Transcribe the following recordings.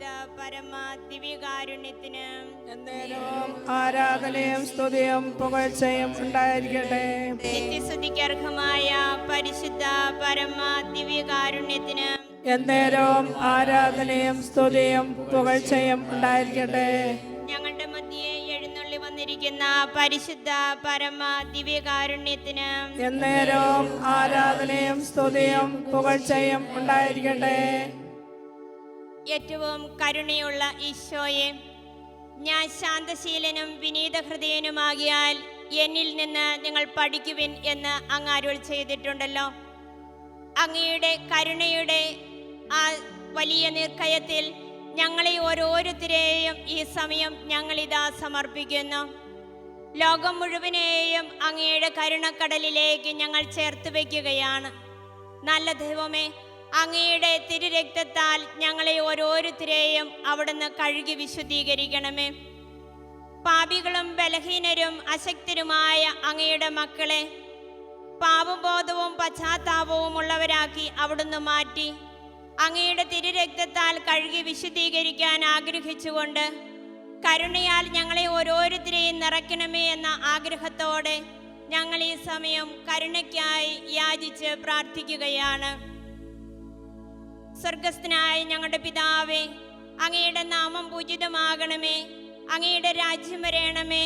പരിശുദ്ധ പരമ ദിവ്യകാരുണ്യത്തിന് എന്നേരവും ആരാധനയും സ്തുതിയും പുകഴ്ചയും ഉണ്ടായിരിക്കട്ടെ. നിത്യസ്തുതിക്കർഹമായ പരിശുദ്ധ പരമ ദിവ്യകാരുണ്യത്തിന് എന്നേരവും ആരാധനയും സ്തുതിയും പുകഴ്ചയും ഉണ്ടായിരിക്കട്ടെ. ഞങ്ങളുടെ മധ്യേ എഴുന്നള്ളി വന്നിരിക്കുന്ന പരിശുദ്ധ പരമ ദിവ്യകാരുണ്യത്തിന് എന്നേരവും ആരാധനയും സ്തുതിയും പുകഴ്ചയും ഉണ്ടായിരിക്കട്ടെ. ഏറ്റവും കരുണയുള്ള ഈശോയെ, ഞാൻ ശാന്തശീലനും വിനീത ഹൃദയനുമാകിയാൽ എന്നിൽ നിന്ന് നിങ്ങൾ പഠിക്കുവിൻ എന്ന് അങ്ങ് അരുൾ ചെയ്തിട്ടുണ്ടല്ലോ. അങ്ങയുടെ കരുണയുടെ ആ വലിയ നിർക്കയത്തിൽ ഞങ്ങളെ ഓരോരുത്തരെയും ഈ സമയം ഞങ്ങളിതാ സമർപ്പിക്കുന്നു. ലോകം മുഴുവനെയും അങ്ങയുടെ കരുണക്കടലിലേക്ക് ഞങ്ങൾ ചേർത്ത് വയ്ക്കുകയാണ്. നല്ല ദൈവമേ, അങ്ങയുടെ തിരുരക്തത്താൽ ഞങ്ങളെ ഓരോരുത്തരെയും അവിടുന്ന് കഴുകി വിശുദ്ധീകരിക്കണമേ. പാപികളും ബലഹീനരും അശക്തരുമായ അങ്ങയുടെ മക്കളെ പാപബോധവും പശ്ചാത്താപവും ഉള്ളവരാക്കി അവിടുന്ന് മാറ്റി അങ്ങയുടെ തിരുരക്തത്താൽ കഴുകി വിശുദ്ധീകരിക്കാൻ ആഗ്രഹിച്ചുകൊണ്ട് കരുണയാൽ ഞങ്ങളെ ഓരോരുത്തരെയും നിറയ്ക്കണമേ എന്ന ആഗ്രഹത്തോടെ ഞങ്ങൾ ഈ സമയം കരുണയ്ക്കായി യാചിച്ച് പ്രാർത്ഥിക്കുകയാണ്. സ്വർഗസ്ഥനായ ഞങ്ങളുടെ പിതാവേ, അങ്ങയുടെ നാമം പൂജിതമാകണമേ. അങ്ങയുടെ രാജ്യം വരേണമേ.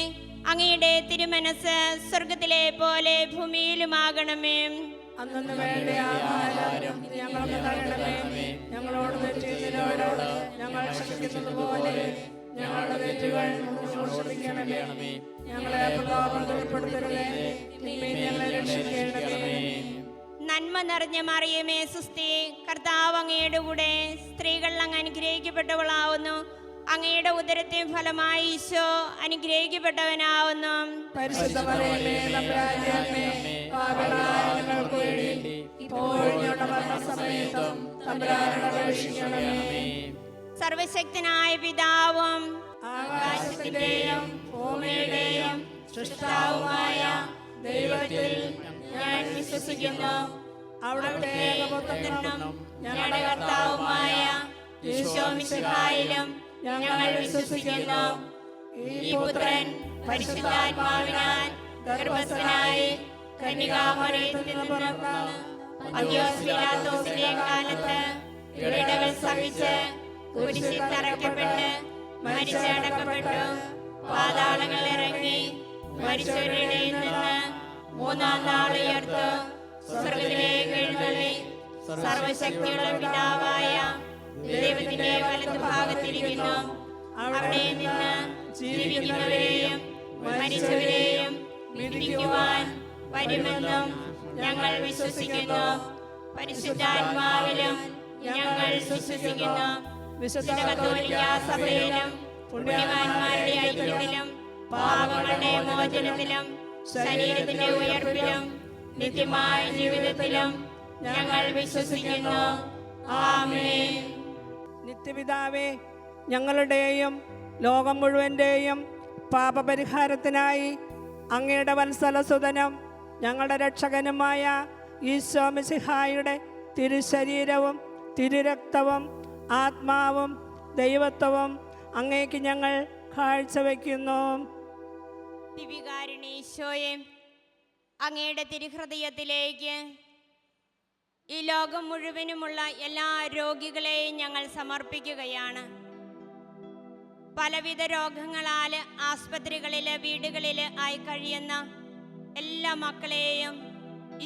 അങ്ങയുടെ തിരുമനസ് സ്വർഗത്തിലെ പോലെ ഭൂമിയിലുമാകണമേ. അന്നു വേണ്ട ആഹാരം ഞങ്ങൾക്ക് തരണമേ. ഞങ്ങളോട് തെറ്റ് ചെയ്യുന്നവരോട് ഞങ്ങൾ ക്ഷമിക്കുന്നത് പോലെ ഞങ്ങളുടെ തെറ്റുകൾ ക്ഷമിക്കണമേ. ഞങ്ങളെ പ്രലോഭനത്തിൽ ഉൾപ്പെടുത്തരുതേ, തിന്മയിൽ ഞങ്ങളെ രക്ഷിക്കണമേ. നന്മ നിറഞ്ഞ മറിയമേ സുസ്തി, കർത്താവ് അങ്ങയുടെ കൂടെ, സ്ത്രീകൾ അങ്ങ് അനുഗ്രഹിക്കപ്പെട്ടവളാവുന്നു. അങ്ങയുടെ ഉദരത്തെ ഫലമായി ഈശോ അനുഗ്രഹിക്കപ്പെട്ടവനാവുന്നു. പരിശുദ്ധ മറിയമേ, തമ്പുരാന്റെ അമ്മേ, പാപികളായ ഞങ്ങൾക്ക് വേണ്ടി ഇപ്പോഴും ഞങ്ങളുടെ മരണസമയത്തും തമ്പുരാനോട് അപേക്ഷിക്കണമേ. സർവശക്തനായ പിതാവും ആകാശത്തിന്റെയും ഭൂമിയുടെയും സൃഷ്ടാവുമായ ദൈവത്തിൽ ഞാൻ വിശ്വസിക്കുന്നു. അവിടുത്തെ ഏകപുത്രനും ഞങ്ങളുടെ കർത്താവുമായ ഈശോമിശിഹായിലും ഞങ്ങൾ വിശ്വസിക്കുന്നു. ഈ പുത്രൻ പരിശുദ്ധാത്മാവിനാൽ ഗർഭസ്ഥനായി കന്യകാമറിയത്തിൽ നിന്ന് പിറന്നു പന്തിയോസ് പീലാത്തോസിന്റെ കാലത്ത് പീഡകൾ സഹിച്ച് കുരിശിൽ തറയ്ക്കപ്പെട്ട് മരിച്ചടക്കപ്പെട്ടു, പാതാളങ്ങളിൽ ഇറങ്ങി മരിച്ചവരുടെ ഇടയിൽ നിന്ന് മൂന്നാം നാൾ ഉയർത്തു, സ്വർഗ്ഗത്തിലേക്ക് എഴുന്നള്ളി സർവശക്തിയുള്ള പിതാവായ ദൈവത്തിന്റെ വലതു ഭാഗത്തിരിക്കുന്നു. അവിടെ നിന്ന് ജീവിക്കുന്നവരെയും മരിച്ചവരെയും വിധിക്കുവാൻ വരുമെന്നും ഞങ്ങൾ വിശ്വസിക്കുന്നു. പരിശുദ്ധാത്മാവിലും ഞങ്ങൾ വിശ്വസിക്കുന്നു. വിശുദ്ധ കത്തോലിക്കാ സഭയിലും പുണ്യവാന്മാരുടെ ഐക്യത്തിലും പാപങ്ങളുടെ മോചനത്തിലും ശരീരത്തിന്റെ ഉയർപ്പിലും നിത്യമായ ജീവിതത്തിലും ഞങ്ങൾ വിശ്വസിക്കുന്നു. ആമേൻ. നിത്യപിതാവേ, ഞങ്ങളുടെയും ലോകം മുഴുവൻ്റെയും പാപപരിഹാരത്തിനായി അങ്ങയുടെ വത്സലസുതനും ഞങ്ങളുടെ രക്ഷകനുമായ ഈശോ മിശിഹായുടെ തിരുശരീരവും തിരുരക്തവും ആത്മാവും ദൈവത്വവും അങ്ങേക്ക് ഞങ്ങൾ കാഴ്ചവെക്കുന്നു. ദിവ്യകാരുണ്യ ഈശോയെ, അങ്ങയുടെ തിരുഹൃദയത്തിലേക്ക് ഈ ലോകം മുഴുവനുമുള്ള എല്ലാ രോഗികളെയും ഞങ്ങൾ സമർപ്പിക്കുകയാണ്. പലവിധ രോഗങ്ങളാൽ ആസ്പത്രികളിൽ വീടുകളിൽ ആയി കഴിയുന്ന എല്ലാ മക്കളെയും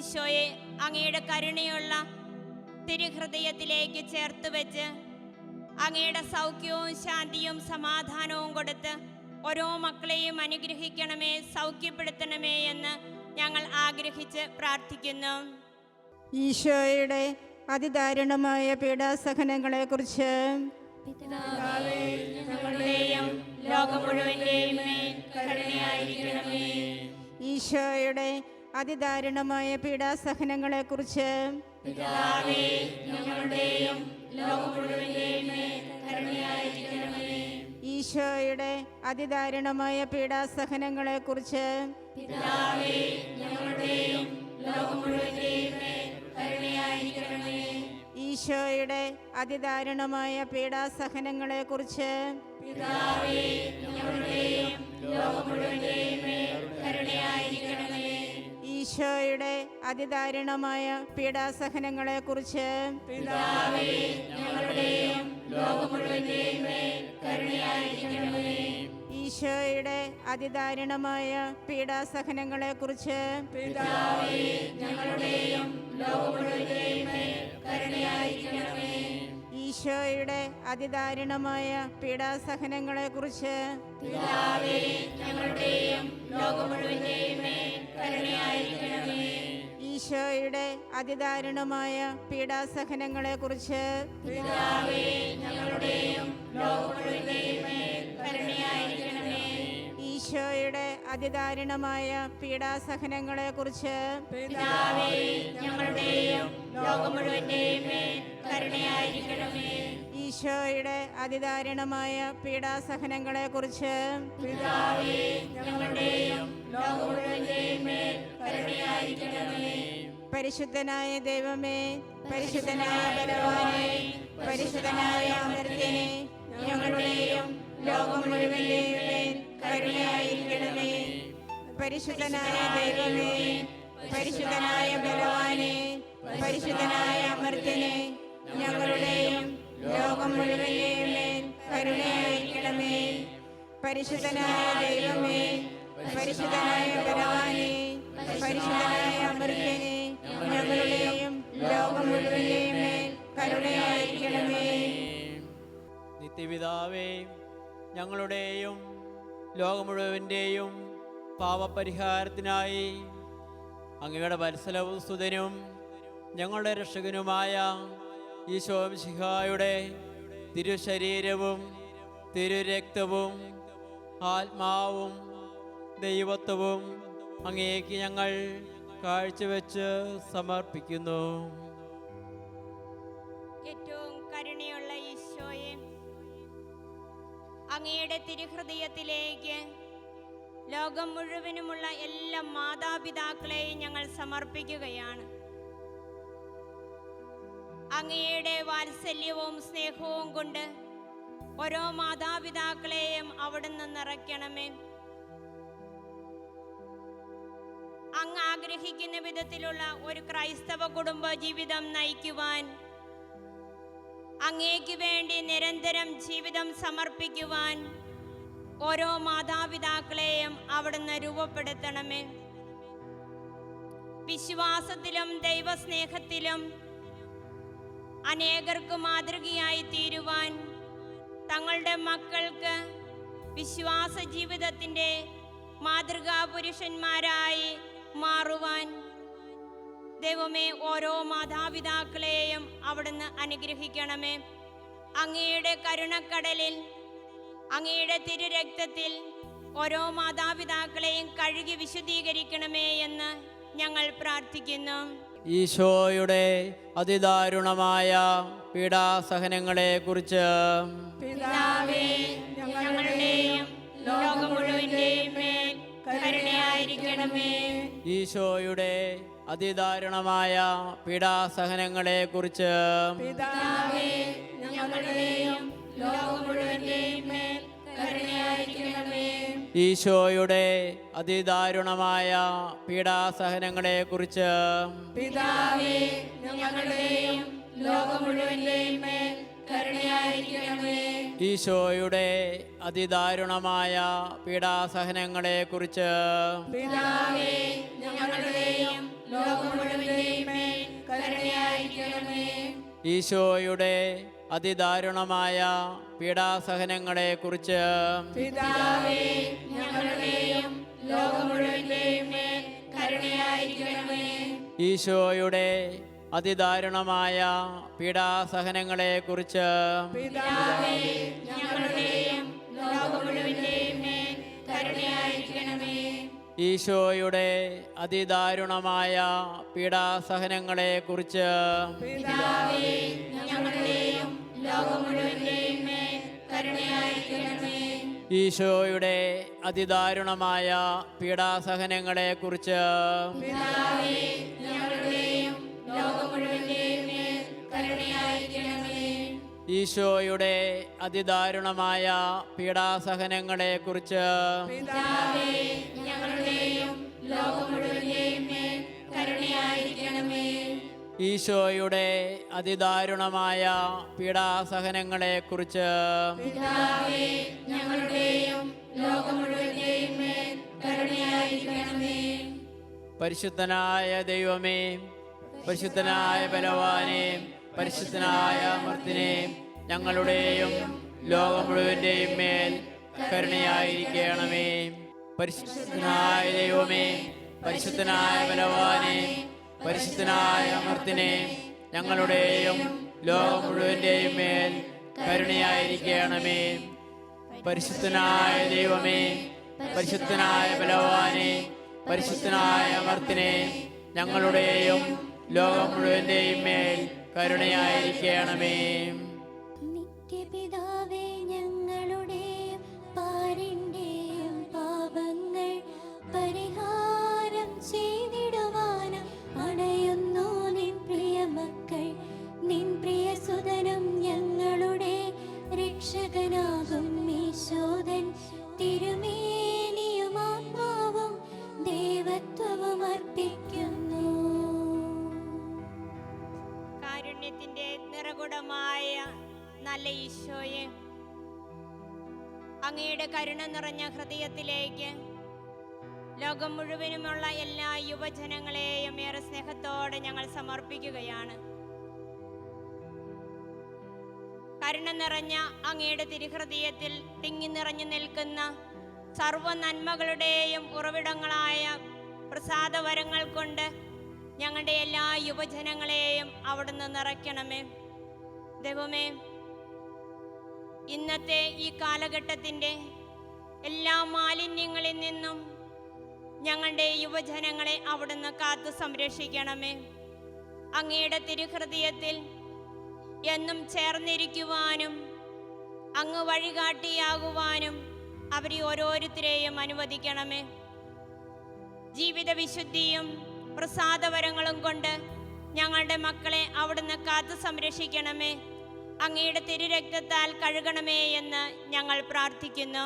ഈശോയെ അങ്ങയുടെ കരുണയുള്ള തിരുഹൃദയത്തിലേക്ക് ചേർത്ത് വെച്ച് അങ്ങയുടെ സൗഖ്യവും ശാന്തിയും സമാധാനവും കൊടുത്ത് ഓരോ മക്കളെയും അനുഗ്രഹിക്കണമേ, സൗഖ്യപ്പെടുത്തണമേ എന്ന് ഞങ്ങൾ ആഗ്രഹിച്ച് പ്രാർത്ഥിക്കുന്നു. ഈശോയുടെ അതിദാരുണമായ പീഡാസഹനങ്ങളെക്കുറിച്ച് ഞങ്ങളുടെയും ലോകം മുഴുവന്റെയും മേൽ കരുണയായിരിക്കണമേ. ഈശോയുടെ അതിദാരുണമായ പീഡാസഹനങ്ങളെക്കുറിച്ച് ഞങ്ങളുടെയും ലോകം മുഴുവന്റെയും മേൽ കരുണയായിരിക്കണമേ. ഈശോയുടെ അതിദാരുണമായ പീഡാസഹനങ്ങളെക്കുറിച്ച് ഞങ്ങളുടെയും ലോകം മുഴുവന്റെയും മേൽ കരുണയായിരിക്കണമേ. ഈശോയുടെ അതിദാരുണമായ പീഡാസഹനങ്ങളെക്കുറിച്ച് പിതാവേ, ഞങ്ങളുടെയും ലോകം മുഴുവന്റെയും മേൽ കരുണയായിരിക്കണമേ. ഈശോയുടെ അതിദാരുണമായ പീഡാസഹനങ്ങളെക്കുറിച്ച് പിതാവേ, ഞങ്ങളുടെയും ലോകം മുഴുവന്റെയും മേൽ കരുണയായിരിക്കണമേ. ഈശോയുടെ അതിദാരുണമായ പീഡാസഹനങ്ങളെക്കുറിച്ച് പിതാവേ, ഞങ്ങളുടെയും ലോകം മുഴുവന്റെയും മേൽ കരുണയായിരിക്കണമേ. ഈശോയുടെ അതിദാരുണമായ പീഡാസഹനങ്ങളെക്കുറിച്ച് പിതാവേ, ഞങ്ങളുടെയും ലോകം മുഴുവന്റെയും മേൽ കരുണയായിരിക്കണമേ. ഈശോയുടെ അതിദാരുണമായ പീഡാസഹനങ്ങളെക്കുറിച്ച് പിതാവേ, ഞങ്ങളുടെയും ലോകം മുഴുവന്റെയും മേൽ കരുണയായിരിക്കണമേ. ഈശോയുടെ അതിദാരുണമായ പീഡാസഹനങ്ങളെക്കുറിച്ച് പിതാവേ, ഞങ്ങളുടെയും ലോകം മുഴുവന്റെയും മേൽ കരുണയായിരിക്കണമേ. ഈശോയുടെ അതിദാരുണമായ പീഡാസഹനങ്ങളെക്കുറിച്ച് പിതാവേ, ഞങ്ങളുടെയും ലോകം മുഴുവന്റെയും മേൽ കരുണയായിരിക്കണമേ. പരിശുദ്ധനായ ദൈവമേ, പരിശുദ്ധനായ ബലവാനേ, പരിശുദ്ധനായ അമർത്യനേ, ഞങ്ങളുടെയും ലോകം മുഴുവന്റെയും മേൽ കരുണയായിരിക്കണമേ. പരിശുദ്ധനായ ദൈവമേ, പരിശുദ്ധനായ ബലവാനേ, പരിശുദ്ധനായ അമർത്യനേ, ഞങ്ങളുടെയും ലോകം മുഴുവന്റെയും മേൽ കരുണയായിരിക്കണമേ. പരിശുദ്ധനായ ദൈവമേ, പരിശുദ്ധനായ ബലവാനേ, പരിശുദ്ധനായ അമർത്യനേ, ഞങ്ങളുടെയും ലോകം മുഴുവന്റെയും മേൽ കരുണയായിരിക്കണമേ. നിത്യപിതാവേ, ഞങ്ങളുടെയും ലോകം മുഴുവൻ്റെയും പാപപരിഹാരത്തിനായി അങ്ങയുടെ വത്സലവും സുതനും ഞങ്ങളുടെ രക്ഷകനുമായ ഈശോ മിശിഹായുടെ തിരുശരീരവും തിരുരക്തവും ആത്മാവും ദൈവത്വവും അങ്ങേക്ക് ഞങ്ങൾ കാഴ്ചവെച്ച് സമർപ്പിക്കുന്നു. ഏറ്റവും കരുണയുള്ള ഈശോയെ, അങ്ങയുടെ തിരുഹൃദയത്തിലേക്ക് ലോകം മുഴുവനുമുള്ള എല്ലാ മാതാപിതാക്കളെയും ഞങ്ങൾ സമർപ്പിക്കുകയാണ്. അങ്ങയുടെ വാത്സല്യവും സ്നേഹവും കൊണ്ട് ഓരോ മാതാപിതാക്കളെയും അവിടുന്ന് നിറയ്ക്കണമേ. അങ്ങ് ആഗ്രഹിക്കുന്ന വിധത്തിലുള്ള ഒരു ക്രൈസ്തവ കുടുംബ ജീവിതം നയിക്കുവാൻ, അങ്ങേക്ക് വേണ്ടി നിരന്തരം ജീവിതം സമർപ്പിക്കുവാൻ ഓരോ മാതാപിതാക്കളെയും അവിടുന്ന് രൂപപ്പെടുത്തണമേ. വിശ്വാസത്തിലും ദൈവസ്നേഹത്തിലും അനേകർക്ക് മാതൃകയായി തീരുവാൻ, തങ്ങളുടെ മക്കൾക്ക് വിശ്വാസ ജീവിതത്തിൻ്റെ മാതൃകാ പുരുഷന്മാരായി മാറുവാൻ ദൈവമേ ഓരോ മാതാപിതാക്കളെയും അവിടുന്ന് അനുഗ്രഹിക്കണമേ. അങ്ങയുടെ കരുണക്കടലിൽ, അങ്ങയുടെ തിരുരക്തത്തിൽ ഓരോ മാതാപിതാക്കളെയും കഴുകി വിശുദ്ധീകരിക്കണമേ എന്ന് ഞങ്ങൾ പ്രാർത്ഥിക്കുന്നു. ഈശോയുടെ അതിദാരുണമായ പീഡാസഹനങ്ങളെക്കുറിച്ച് പിതാവേ, ഞങ്ങളുടെയും ലോകം മുഴുവന്റെയും മേൽ കരുണയായിരിക്കണമേ. ഈശോയുടെ അതിദാരുണമായ പീഡാസഹനങ്ങളെക്കുറിച്ച് പിതാവേ, ഞങ്ങളുടെയും ലോകം മുഴുവന്റെയും മേൽ കരുണയായിരിക്കണമേ. ഈശോയുടെ അതിദാരുണമായ പീഡാസഹനങ്ങളെക്കുറിച്ച് പിതാവേ, ഞങ്ങളുടെയും ലോകം മുഴുവന്റെയും മേൽ കരുണയായിരിക്കണമേ. ഈശോയുടെ അതിദാരുണമായ പീഡാസഹനങ്ങളെക്കുറിച്ച് പിതാവേ, ഞങ്ങളുടെയും ലോകം മുഴുവന്റെയും മേൽ കരുണയായിരിക്കണമേ. ഈശോയുടെ അതിദാരുണമായ പീഡാസഹനങ്ങളെക്കുറിച്ച് പിതാവേ, ഞങ്ങളുടെയും ലോകം മുഴുവന്റെയും മേൽ കരുണയായിരിക്കണമേ. ഈശോയുടെ അതിദാരുണമായ പീഡാസഹനങ്ങളെക്കുറിച്ച് പിതാവേ, ഞങ്ങളുടെയും ലോകം മുഴുവന്റെയും മേൽ കരുണയായിരിക്കണമേ. ഈശോയുടെ അതിദാരുണമായ പീഡാസഹനങ്ങളെക്കുറിച്ച് പിതാവേ, ഞങ്ങളുടെയും ലോകം മുഴുവന്റെയും മേൽ കരുണയായിരിക്കണമേ. ഈശോയുടെ അതിദാരുണമായ പീഡാസഹനങ്ങളെക്കുറിച്ച് പിതാവേ, ഞങ്ങളുടെയും ലോകം മുഴുവന്റെയും മേൽ കരുണയായിരിക്കണമേ. ഈശോയുടെ അതിദാരുണമായ പീഡാസഹനങ്ങളെക്കുറിച്ച് പിതാവേ, ഞങ്ങളുടെയും ലോകം മുഴുവന്റെയും മേൽ കരുണയായിരിക്കണമേ. ഈശോയുടെ അതിദാരുണമായ പീഡാസഹനങ്ങളെക്കുറിച്ച് പിതാവേ, ഞങ്ങളുടെയും ലോകം മുഴുവന്റെയും മേൽ കരുണയായിരിക്കണമേ. പരിശുദ്ധനായ ദൈവമേ, പരിശുദ്ധനായ ബലവാനെ, പരിശുദ്ധനായ അമർത്തിനെ, ഞങ്ങളുടെയും ലോകം മുഴുവൻ്റെയും മേൽ കരുണയായിരിക്കണമേ. പരിശുദ്ധനായ ദൈവമേ, പരിശുദ്ധനായ ബലവാനെ, പരിശുദ്ധനായ അമർത്തിനെ, ഞങ്ങളുടെയും ലോകം മുഴുവൻ്റെയും മേൽ കരുണയായിരിക്കണമേ. പരിശുദ്ധനായ ദൈവമേ, പരിശുദ്ധനായ ബലവാനെ, പരിശുദ്ധനായ അമർത്തിനെ, ഞങ്ങളുടെയും ലോകം മുഴുവൻ്റെയും മേൽ കരുണയായിരിക്കണമേ. നിത്യപിതാവേ, ഞങ്ങളുടെയും പാരിന്റെയും പാപങ്ങൾ പരിഹാരം ചെയ്തിടുവാനും അണയുന്നു നിൻ പ്രിയ മക്കൾ. നിൻ പ്രിയസുതനും ഞങ്ങളുടെ രക്ഷകനാകും ഈശോദൻ തിരുമേനിയും ആത്മാവും ദേവത്വവും അർപ്പിക്കുന്നു. കാരുണ്യത്തിന്റെ നിറകുടമായ നല്ല ഈശോയെ, അങ്ങയുടെ കരുണ നിറഞ്ഞ ഹൃദയത്തിലേക്ക് ലോകം മുഴുവനുമുള്ള എല്ലാ യുവജനങ്ങളെയും ഏറെ സ്നേഹത്തോടെ ഞങ്ങൾ സമർപ്പിക്കുകയാണ്. കരുണ നിറഞ്ഞ അങ്ങയുടെ തിരുഹൃദയത്തിൽ തിങ്ങി നിറഞ്ഞു നിൽക്കുന്ന സർവ നന്മകളുടെയും ഉറവിടങ്ങളായ പ്രസാദവരങ്ങൾ കൊണ്ട് ഞങ്ങളുടെ എല്ലാ യുവജനങ്ങളെയും അവിടുന്ന് നിറയ്ക്കണമേ. ദൈവമേ, ഇന്നത്തെ ഈ കാലഘട്ടത്തിൻ്റെ എല്ലാ മാലിന്യങ്ങളിൽ നിന്നും ഞങ്ങളുടെ യുവജനങ്ങളെ അവിടുന്ന് കാത്തു സംരക്ഷിക്കണമേ. അങ്ങയുടെ തിരുഹൃദയത്തിൽ എന്നും ചേർന്നിരിക്കുവാനും അങ്ങ് വഴികാട്ടിയാകുവാനും അവരെ ഓരോരുത്തരെയും അനുവദിക്കണമേ. ജീവിത വിശുദ്ധിയും പ്രസാദവരങ്ങളും കൊണ്ട് ഞങ്ങളുടെ മക്കളെ അവിടുന്ന് കാത്തു സംരക്ഷിക്കണമേ. അങ്ങയുടെ തിരുരക്തത്താൽ കഴുകണമേ എന്ന് ഞങ്ങൾ പ്രാർത്ഥിക്കുന്നു.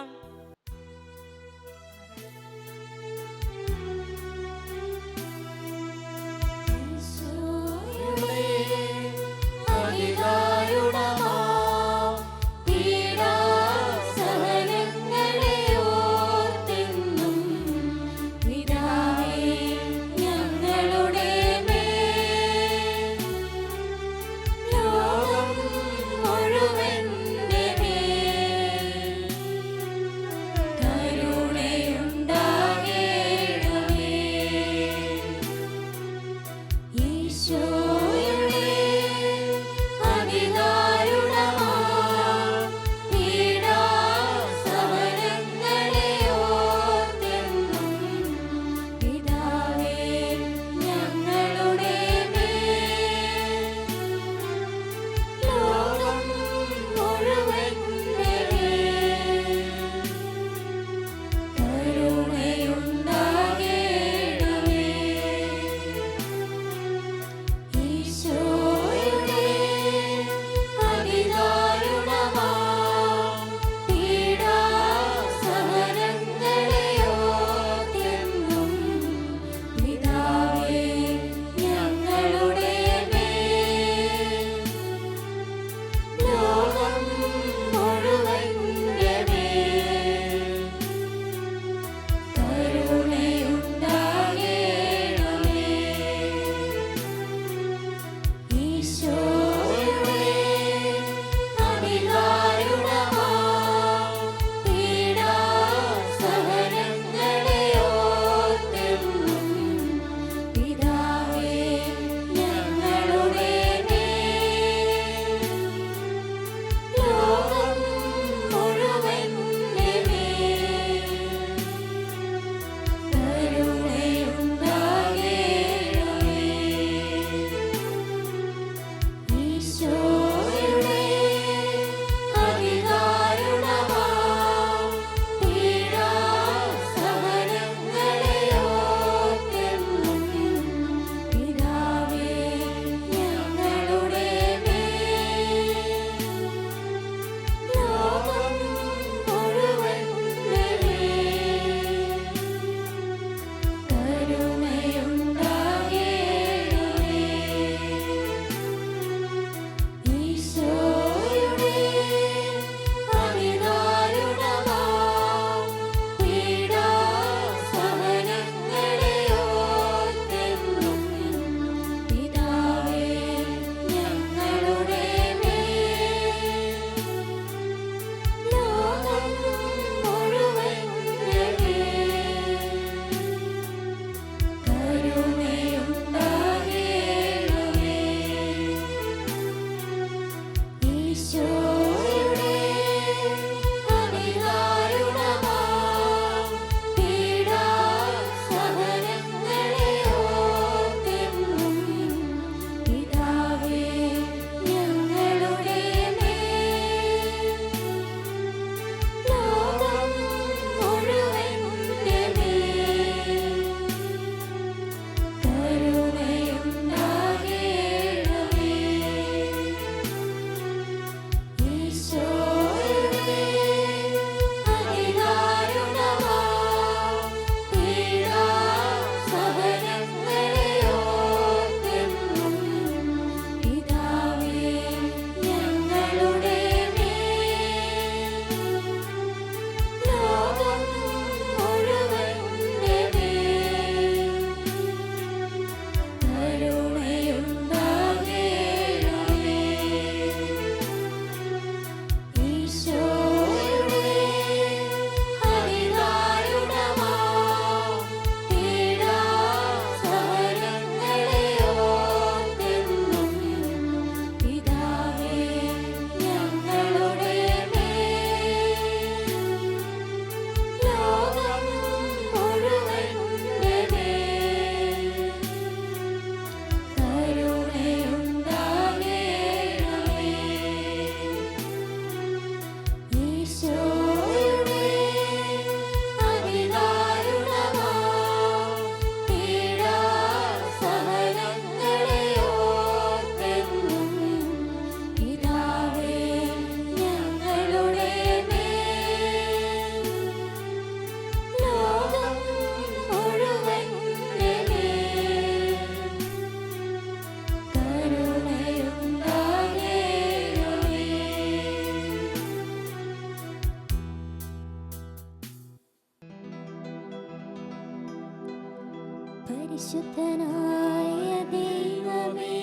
പരിശുദ്ധനായ ദൈവമേ,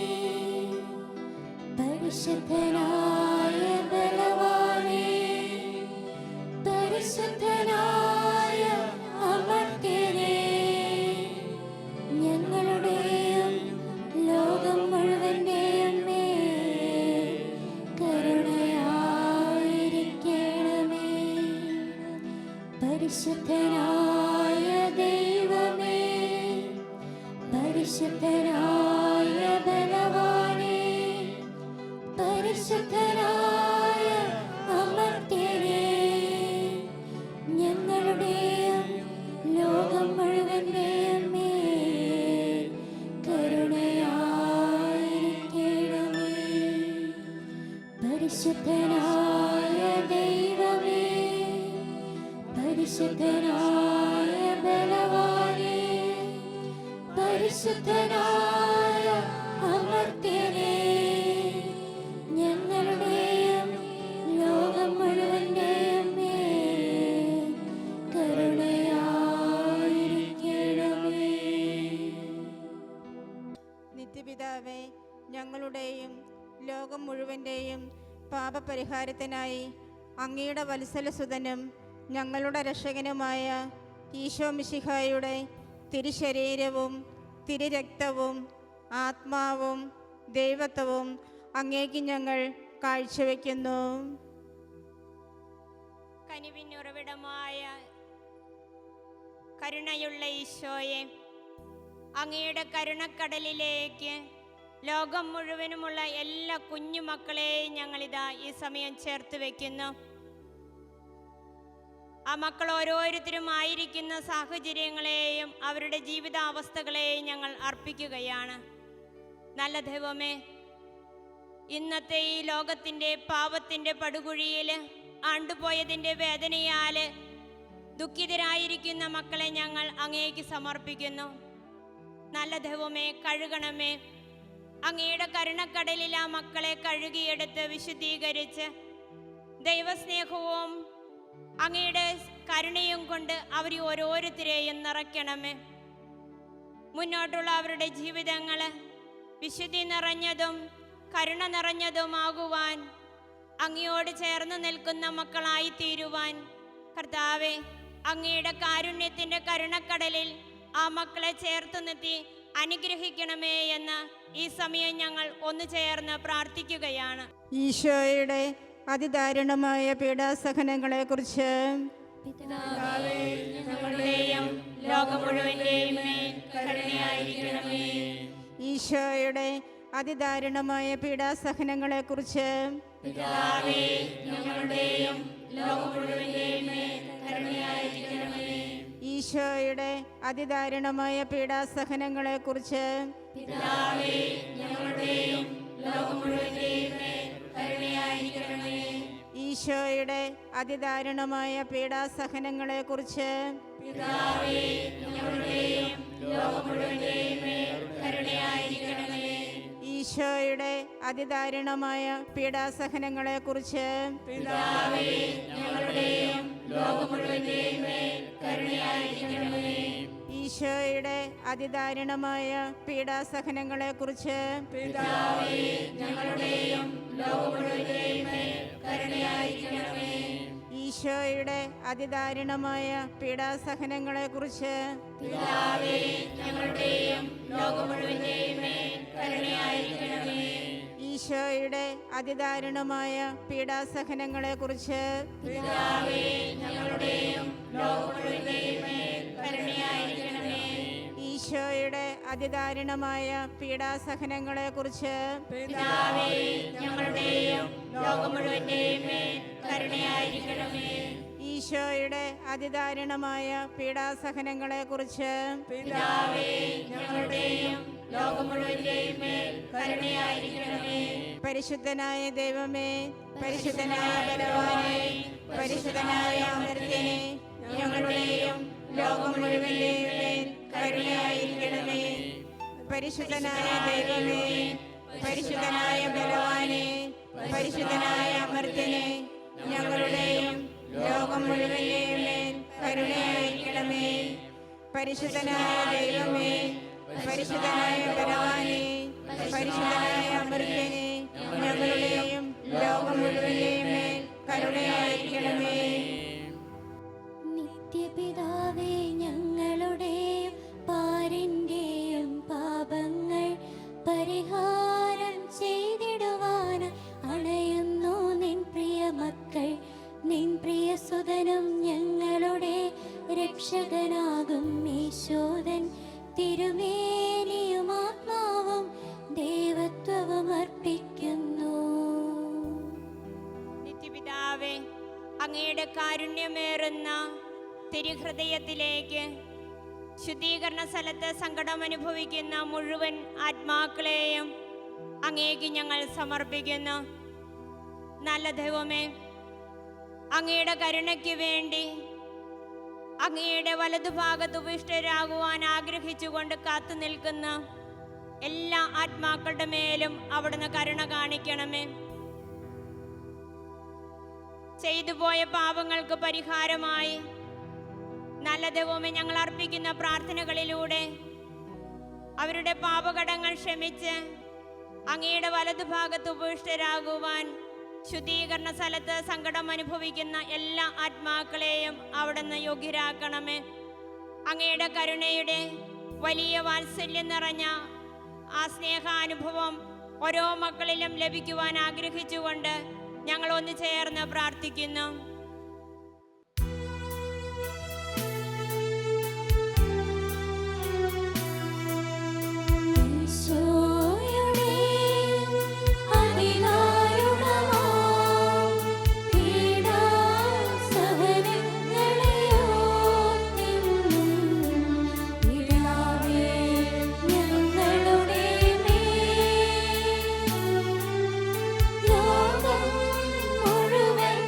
പരിശുദ്ധനായ ബലവാനേ, പരിശുദ്ധനായ അമർത്യനേ, ഞങ്ങളുടെയും ലോകം മുഴുവന്റെയും മേൽ കരുണയായിരിക്കണമേ. പരിശുദ്ധനായ ദൈവമേ, പരിശുദ്ധനായ ബലവാനേ, പരിശുദ്ധനായ അമർത്യനേ, ഞങ്ങളുടെയും ലോകം മുഴുവന്റെയും മേൽ കരുണയായിരിക്കണമേ. പരിശുദ്ധനായ ദൈവമേ, പരിശുദ്ധനായ ബലവാനേ, പരിശുദ്ധനായ അമർത്യനേ, ഞങ്ങളുടെയും ലോകം മുഴുവന്റെയും മേൽ കരുണയായിരിക്കണമേ. നിത്യപിതാവേ, ഞങ്ങളുടെയും ലോകം മുഴുവൻ്റെയും പാപപരിഹാരത്തിനായി അങ്ങയുടെ വത്സലസുതനും ഞങ്ങളുടെ രക്ഷകനുമായ ഈശോ മിശിഹായുടെ തിരുശരീരവും തിരുരക്തവും ആത്മാവും ദൈവത്വവും അങ്ങേക്ക് ഞങ്ങൾ കാഴ്ചവെക്കുന്നു. കനിവിനുറവിടമായ കരുണയുള്ള ഈശോയെ, അങ്ങയുടെ കരുണക്കടലിലേക്ക് ലോകം മുഴുവനുമുള്ള എല്ലാ കുഞ്ഞുമക്കളെയും ഞങ്ങളിതാ ഈ സമയം ചേർത്ത് വയ്ക്കുന്നു. ആ മക്കൾ ഓരോരുത്തരും ആയിരിക്കുന്ന സാഹചര്യങ്ങളെയും അവരുടെ ജീവിതാവസ്ഥകളെയും ഞങ്ങൾ അർപ്പിക്കുകയാണ്. നല്ല ദൈവമേ, ഇന്നത്തെ ഈ ലോകത്തിൻ്റെ പാപത്തിൻ്റെ പടുകുഴിയിൽ ആണ്ടുപോയതിൻ്റെ വേദനയാൽ ദുഃഖിതരായിരിക്കുന്ന മക്കളെ ഞങ്ങൾ അങ്ങേക്ക് സമർപ്പിക്കുന്നു. നല്ല ദൈവമേ, കഴുകണമേ. അങ്ങയുടെ കരുണക്കടലിൽ ആ മക്കളെ കഴുകിയെടുത്ത് വിശുദ്ധീകരിച്ച് ദൈവസ്നേഹവും അങ്ങയുടെ കരുണയും കൊണ്ട് അവർ ഓരോരുത്തരെയും നിറയ്ക്കണമേ. മുന്നോട്ടുള്ള അവരുടെ ജീവിതങ്ങൾ വിശുദ്ധി നിറഞ്ഞതും കരുണ നിറഞ്ഞതുമാകുവാൻ, അങ്ങയോട് ചേർന്ന് നിൽക്കുന്ന മക്കളായി തീരുവാൻ കർത്താവേ, അങ്ങയുടെ കാരുണ്യത്തിൻ്റെ കരുണക്കടലിൽ ആ മക്കളെ ചേർത്ത് നിർത്തി അനുഗ്രഹിക്കണമേ എന്ന് ഈ സമയം ഞങ്ങൾ ഒന്നു ചേർന്ന് പ്രാർത്ഥിക്കുകയാണ്. ഈശോയുടെ അതിദാരുണമായ പീഡാസഹനങ്ങളെക്കുറിച്ച് ഞങ്ങളുടെയും ലോകം മുഴുവന്റെയും മേൽ കരുണയായിരിക്കണമേ. ഈശോയുടെ അതിദാരുണമായ പീഡാസഹനങ്ങളെക്കുറിച്ച് പിതാവേ, ഞങ്ങളുടെയും ലോകം മുഴുവന്റെയും മേൽ കരുണയായിരിക്കണമേ. ഈശോയുടെ അതിദാരുണമായ പീഡാസഹനങ്ങളെക്കുറിച്ച് പിതാവേ, ഞങ്ങളുടെയും ലോകം മുഴുവന്റെയും മേൽ കരുണയായിരിക്കണമേ. ഈശോയുടെ അതിദാരുണമായ പീഡാസഹനങ്ങളെക്കുറിച്ച് പിതാവേ, ഞങ്ങളുടെയും ലോകം മുഴുവന്റെയും മേൽ കരുണയായിരിക്കണമേ. ഈശോയുടെ അതിദാരുണമായ പീഡാസഹനങ്ങളെക്കുറിച്ച് പിതാവേ, ഞങ്ങളുടെയും ലോകം മുഴുവന്റെയും മേൽ കരുണയായിരിക്കണമേ. ഈശോയുടെ അതിദാരുണമായ പീഡാസഹനങ്ങളെക്കുറിച്ച് പിതാവേ, ഞങ്ങളുടെയും ലോകം മുഴുവന്റെയും മേൽ കരുണയായിരിക്കണമേ. ഈശോയുടെ അതിദാരുണമായ പീഡാസഹനങ്ങളെക്കുറിച്ച് പിതാവേ, ഞങ്ങളുടെയും ലോകം മുഴുവന്റെയും മേൽ കരുണയായിരിക്കണമേ. ഈശോയുടെ അതിദാരുണമായ പീഡാസഹനങ്ങളെക്കുറിച്ച് പിതാവേ, ഞങ്ങളുടെയും ലോകം മുഴുവന്റെയും മേൽ കരുണയായിരിക്കണമേ. ഈശോയുടെ അതിദാരുണമായ പീഡാസഹനങ്ങളെക്കുറിച്ച് പിതാവേ, ഞങ്ങളുടെയും ലോകം മുഴുവന്റെയും മേൽ കരുണയായിരിക്കണമേ. ഈശോയുടെ അതിദാരുണമായ പീഡാസഹനങ്ങളെക്കുറിച്ച് പിതാവേ, ഞങ്ങളുടെയും ലോകം മുഴുവന്റെയും മേൽ കരുണയായിരിക്കണമേ. പരിശുദ്ധനായ ദൈവമേ, പരിശുദ്ധനായ ബലവാനേ, പരിശുദ്ധനായ അമർത്യനേ, ഞങ്ങളുടെയും ലോകം മുഴുവന്റെയും മേൽ കരുണയായിരിക്കണമേ. പരിശുദ്ധനായ ദൈവമേ, പരിശുദ്ധനായ ബലവാനേ, പരിശുദ്ധനായ അമർത്യനേ, ഞങ്ങളുടെയും ലോകം മുഴുവന്റെയും മേൽ കരുണയായിരിക്കണമേ. പരിശുദ്ധനായ ദൈവമേ, പരിശുദ്ധനായ ബലവാനെ, പരിശുദ്ധനായ അമർത്യനെ, ഞങ്ങളുടെയും ലോകം മുഴുവന്റെയും മേൽ കരുണയായിരിക്കണമേ. നിത്യപിതാവേ, ഞങ്ങളുടെയും പാരിന്റെയും പാപങ്ങൾ പരിഹാരം ചെയ്തിടുവാൻ അണയുന്നു നിൻ പ്രിയ മക്കൾ. നിൻ പ്രിയ സുതനും ഞങ്ങളുടെ രക്ഷകനാകും ഈശോദൻ തിരുമേനിയും ആത്മാവും ദേവത്വവും അർപ്പിക്കുന്നു. നിത്യപിതാവേ, അങ്ങയുടെ കാരുണ്യമേറുന്ന തിരുഹൃദയത്തിലേക്ക് ശുദ്ധീകരണ സ്ഥലത്ത് സങ്കടം അനുഭവിക്കുന്ന മുഴുവൻ ആത്മാക്കളെയും അങ്ങേക്ക് ഞങ്ങൾ സമർപ്പിക്കുന്നു. നല്ല ദൈവമേ, അങ്ങയുടെ കരുണയ്ക്ക് വേണ്ടി അങ്ങയുടെ വലതുഭാഗത്ത് ഉപവിഷ്ടരാകുവാൻ ആഗ്രഹിച്ചുകൊണ്ട് കാത്തു നിൽക്കുന്ന എല്ലാ ആത്മാക്കളുടെ മേലും അവിടുന്ന് കരുണ കാണിക്കണമേ. ചെയ്തുപോയ പാപങ്ങൾക്ക് പരിഹാരമായി നല്ല ദൈവമേ, ഞങ്ങൾ അർപ്പിക്കുന്ന പ്രാർത്ഥനകളിലൂടെ അവരുടെ പാപകടങ്ങൾ ക്ഷമിച്ച് അങ്ങയുടെ വലതുഭാഗത്ത് ഉപവിഷ്ടരാകുവാൻ ശുദ്ധീകരണ സ്ഥലത്ത് സങ്കടം അനുഭവിക്കുന്ന എല്ലാ ആത്മാക്കളെയും അവിടുന്ന് യോഗ്യരാക്കണമേ. അങ്ങയുടെ കരുണയുടെ വലിയ വാത്സല്യം നിറഞ്ഞ ആ സ്നേഹാനുഭവം ഓരോ മക്കളിലും ലഭിക്കുവാൻ ആഗ്രഹിച്ചുകൊണ്ട് ഞങ്ങൾ ഒന്ന് ചേർന്ന് പ്രാർത്ഥിക്കുന്നു. ലോകം മുഴുവൻ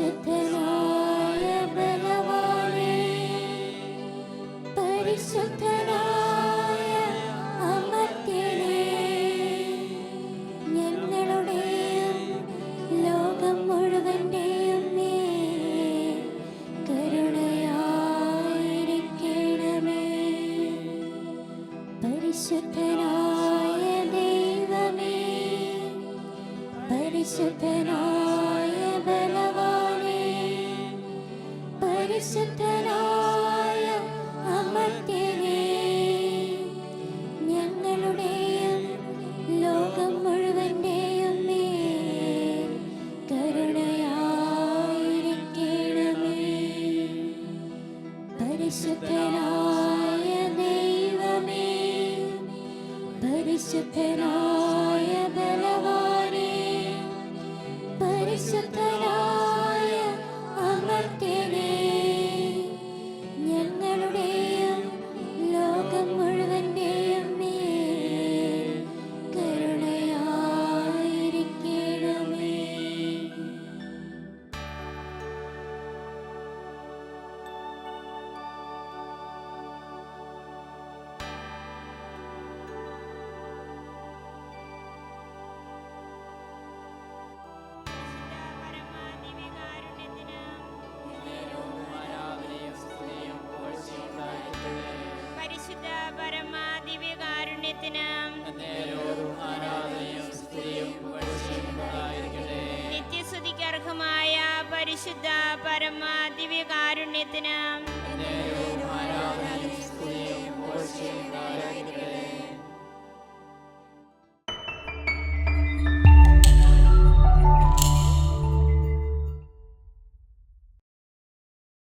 പരിശുദ്ധനായ ബലവാനേ, പരിശുദ്ധനായ അമർത്യനേ, ഞങ്ങളുടെയും ലോകം മുഴുവന്റെയും മേൽ കരുണയായിരിക്കണമേ. പരിശുദ്ധനായ ദൈവമേ, പരിശുദ്ധനായ ബലവാനേ, പരിശുദ്ധനായ അമർത്യനേ, ഞങ്ങളുടെയും ലോകം മുഴുവന്റെയും മേൽ കരുണയായിരിക്കണമേ. പരിശുദ്ധനായ ദൈവമേ, പരിശുദ്ധനായ ബലവാനേ, പരിശുദ്ധനായ അമർത്യനേ, ഞങ്ങളുടെയും ലോകം മുഴുവന്റെയും മേൽ കരുണയായിരിക്കണമേ. പരിശുദ്ധ പരമാദിവ്യകാരുണ്യത്തിന് നിത്യസ്തുതിക്ക് അർഹമായ പരിശുദ്ധ പരമാദിവ്യകാരുണ്യത്തിന്